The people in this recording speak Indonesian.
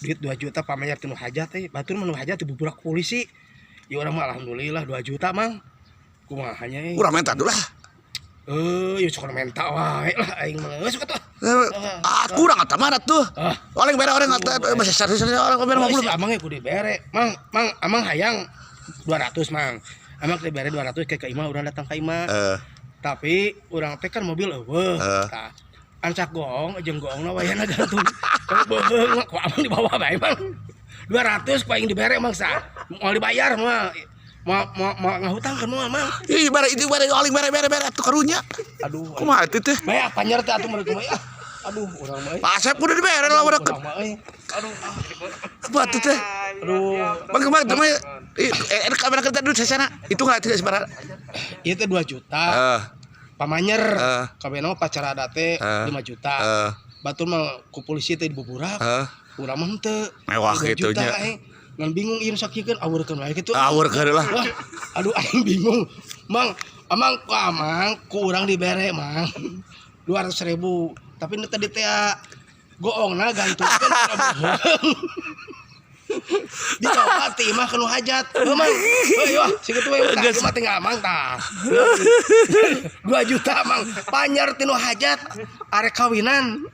duit 2 juta pamer tinu hajat batur menu hajat dibuburak polisi. Ya urang mah alhamdulillah 2 juta mang. Kumaha nya Urang minta dulu lah. Ya sok minta wae lah aing mah geus atuh. Aku urang eta mana tuh. Paling bere orang eta masih serius orang bere 50. Amang ge kudu dibere. Mang amang hayang 200 mang. Amang dibere 200 ke imah urang datang ka imah. Tapi urang teh kan mobil eueuh. Tah ancak gong jeung gongna wayana gantung. Beung ku amang dibawa bae mang. 200 ku aing dibere mang sa. Moal dibayar mah. Mau ngahutang kan moal mang. Ih bare itu bare oling bare atuh karunya. Aduh. Kumaha itu teh? Bae panyer teh atuh mereka mah. Aduh urang mah. Pasep kudu dibere lah urang. Aduh. Apa tuh teh? Aduh. Bang kemarin teman kamera kerja dulu sana. Itu enggak tidak sebarang. Ieu teh 2 juta. Pamanyer. Kabehna mah pacar ada teh 5 juta. Batur mah ku polisi teh dibuburak. Urang mah henteu. Mewah kitu nya. Ngan bingung ieu sakieun awurkeun wae kitu. Awurkeun lah. Aduh aing bingung. Mang, amang ku urang dibere mang. 200.000. Tapi nu tadi teh goongna gantungkeun ka bohong. Dibawa ti mah kanu hajat. Mang. Heuh wah sikitu we geus mah tinggal amang tah. 2 juta mang. Panyar tinu hajat arek kawinan.